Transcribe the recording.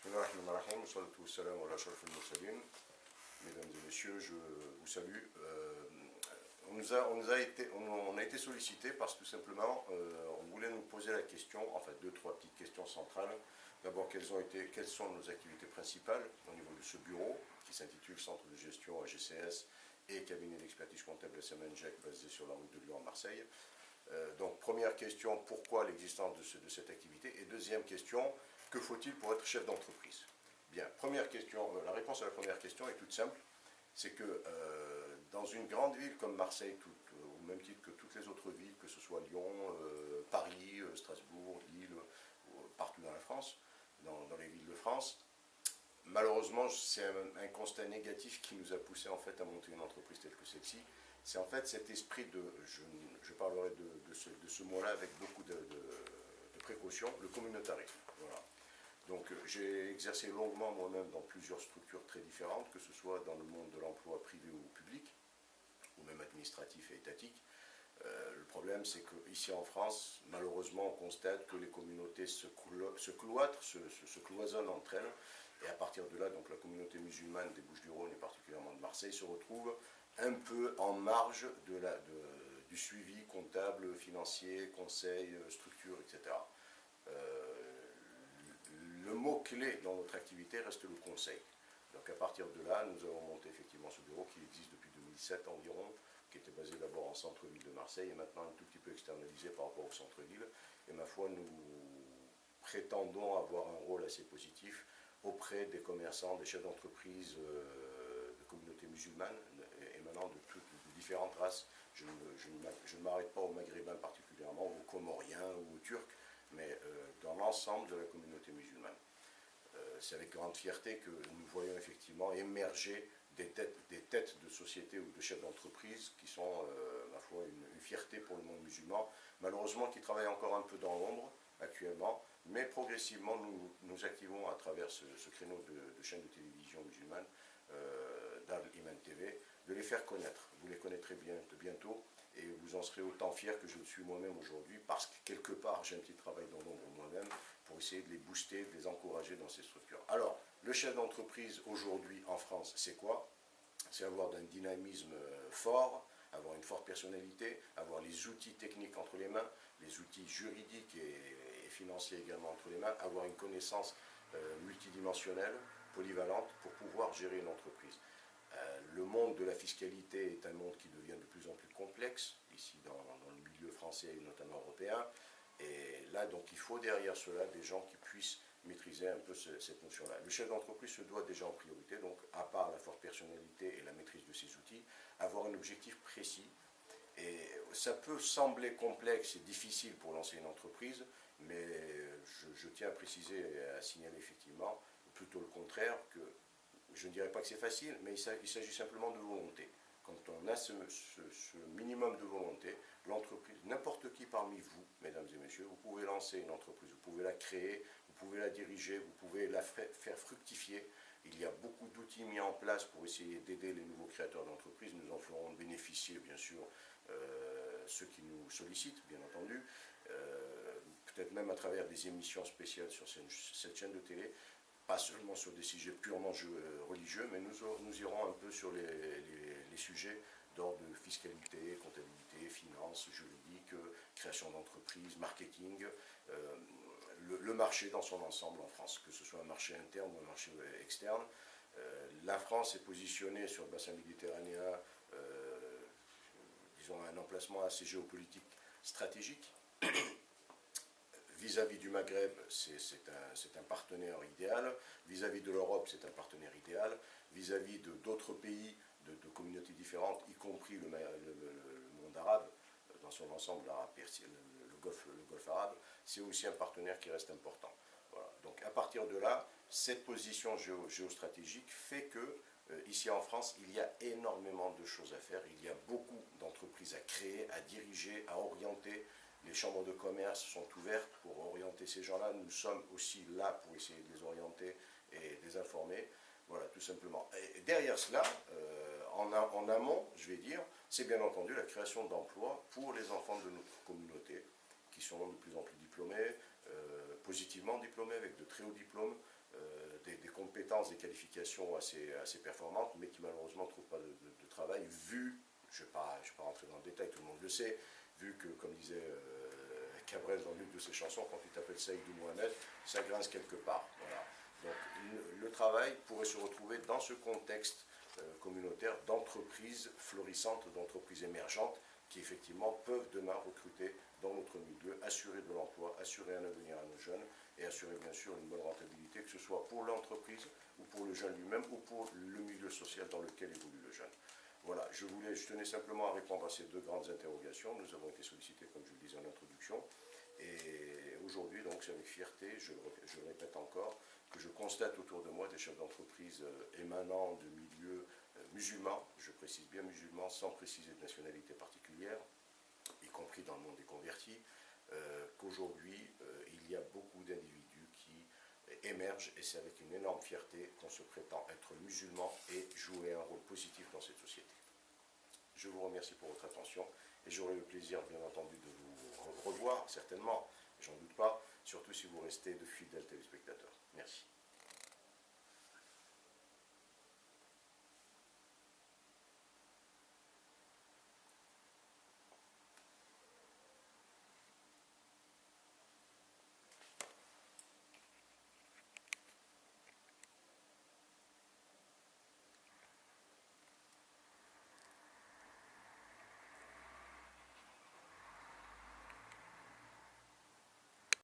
Bismillahirrahmanirrahim, salatu wassalam ala ashraf al-mursalin. Mesdames et messieurs, je vous salue. On a été sollicité parce que tout simplement, on voulait nous poser la question, en fait deux, trois petites questions centrales. D'abord, quelles sont nos activités principales au niveau de ce bureau qui s'intitule Centre de gestion GCS et cabinet d'expertise comptable SMNGEC basé sur la route de Lyon à Marseille. Donc première question, pourquoi l'existence de cette activité? Et deuxième question, que faut-il pour être chef d'entreprise? Bien, première question, la réponse à la première question est toute simple. C'est que dans une grande ville comme Marseille, au même titre que toutes les autres villes, que ce soit Lyon, Paris, Strasbourg, Lille, partout dans la France, dans les villes de France, malheureusement, c'est un constat négatif qui nous a poussé en fait à monter une entreprise telle que celle-ci. C'est en fait cet esprit de, je parlerai de ce mot-là avec beaucoup de précaution, le communautarisme. Voilà. Donc j'ai exercé longuement moi-même dans plusieurs structures très différentes, que ce soit dans le monde de l'emploi privé ou public, ou même administratif et étatique. Le problème, c'est qu'ici en France, malheureusement, on constate que les communautés se cloîtrent, se cloisonnent entre elles, et à partir de là, donc la communauté musulmane des Bouches-du-Rhône et particulièrement de Marseille se retrouve un peu en marge du suivi comptable, financier, conseil, structure, etc. Le mot-clé dans notre activité reste le conseil. Donc à partir de là, nous avons monté effectivement ce bureau qui existe depuis 2007 environ, qui était basé d'abord en centre-ville de Marseille et maintenant un tout petit peu externalisé par rapport au centre-ville. Et ma foi, nous prétendons avoir un rôle assez positif auprès des commerçants, des chefs d'entreprise de communautés musulmanes émanant de différentes races. Je ne m'arrête pas aux Maghrébins particulièrement, aux Comoriens ou aux Turcs, mais dans l'ensemble de la communauté musulmane. C'est avec grande fierté que nous voyons effectivement émerger des têtes de sociétés ou de chefs d'entreprise qui sont, ma foi, une fierté pour le monde musulman, malheureusement qui travaillent encore un peu dans l'ombre actuellement, mais progressivement nous activons à travers ce créneau de chaîne de télévision musulmane, Dar Iman TV, de les faire connaître. Vous les connaîtrez bientôt et vous en serez autant fiers que je le suis moi-même aujourd'hui, parce que quelque part j'ai un petit travail dans l'ombre moi-même pour essayer de les booster, de les encourager dans ces structures. Alors, le chef d'entreprise aujourd'hui en France, c'est quoi? C'est avoir un dynamisme fort, avoir une forte personnalité, avoir les outils techniques entre les mains, les outils juridiques et financiers également entre les mains, avoir une connaissance multidimensionnelle, polyvalente, pour pouvoir gérer une entreprise. Le monde de la fiscalité est un monde qui devient de plus en plus complexe, ici dans le milieu français et notamment européen, et là donc il faut derrière cela des gens qui puissent maîtriser un peu cette notion-là. Le chef d'entreprise se doit déjà en priorité, donc à part la forte personnalité et la maîtrise de ses outils, avoir un objectif précis. Et ça peut sembler complexe et difficile pour lancer une entreprise, mais je tiens à préciser et à signaler effectivement, plutôt le contraire, que je ne dirais pas que c'est facile, mais il s'agit simplement de volonté. Quand on a ce minimum de volonté, l'entreprise, n'importe qui parmi vous, mesdames et messieurs, vous pouvez lancer une entreprise, vous pouvez la créer, vous pouvez la diriger, vous pouvez la faire fructifier. Il y a beaucoup d'outils mis en place pour essayer d'aider les nouveaux créateurs d'entreprises. Nous en ferons bénéficier, bien sûr, ceux qui nous sollicitent, bien entendu, peut-être même à travers des émissions spéciales sur cette chaîne de télé. Pas seulement sur des sujets purement religieux, mais nous irons un peu sur les sujets d'ordre de fiscalité, comptabilité, finances, juridique, création d'entreprise, marketing, le marché dans son ensemble en France, que ce soit un marché interne ou un marché externe. La France est positionnée sur le bassin méditerranéen, disons un emplacement assez géopolitique stratégique. Vis-à-vis du Maghreb, c'est un partenaire idéal. Vis-à-vis de l'Europe, c'est un partenaire idéal. Vis-à-vis d'autres pays, de communautés différentes, y compris le monde arabe, dans son ensemble, le Golfe arabe, c'est aussi un partenaire qui reste important. Voilà. Donc à partir de là, cette position géostratégique fait que, ici en France, il y a énormément de choses à faire. Il y a beaucoup d'entreprises à créer, à diriger, à orienter. Les chambres de commerce sont ouvertes pour orienter ces gens-là. Nous sommes aussi là pour essayer de les orienter et de les informer. Voilà, tout simplement. Et derrière cela, en amont, je vais dire, c'est bien entendu la création d'emplois pour les enfants de notre communauté, qui sont de plus en plus diplômés, positivement diplômés, avec de très hauts diplômes, des compétences, des qualifications assez performantes, mais qui malheureusement ne trouvent pas de travail, vu, je ne vais pas rentrer dans le détail, tout le monde le sait, vu que, comme disait Cabrel dans l'une de ses chansons, quand tu t'appelles Saïd ou Mohamed, ça grince quelque part. Voilà. Donc le travail pourrait se retrouver dans ce contexte communautaire d'entreprises florissantes, d'entreprises émergentes, qui effectivement peuvent demain recruter dans notre milieu, assurer de l'emploi, assurer un avenir à nos jeunes et assurer bien sûr une bonne rentabilité, que ce soit pour l'entreprise ou pour le jeune lui-même ou pour le milieu social dans lequel évolue le jeune. Voilà, je tenais simplement à répondre à ces deux grandes interrogations. Nous avons été sollicités, comme je le disais en introduction, et aujourd'hui, donc, c'est avec fierté, je le répète encore, que je constate autour de moi des chefs d'entreprise émanant de milieux musulmans, je précise bien musulmans, sans préciser de nationalité particulière, y compris dans le monde des convertis, qu'aujourd'hui, il y a beaucoup d'individus qui émergent, et c'est avec une énorme fierté qu'on se prétend être musulman et jouer un rôle positif dans cette société. Je vous remercie pour votre attention, et j'aurai le plaisir, bien entendu, de vous revoir, certainement, j'en doute pas, surtout si vous restez de fidèles téléspectateurs. Merci.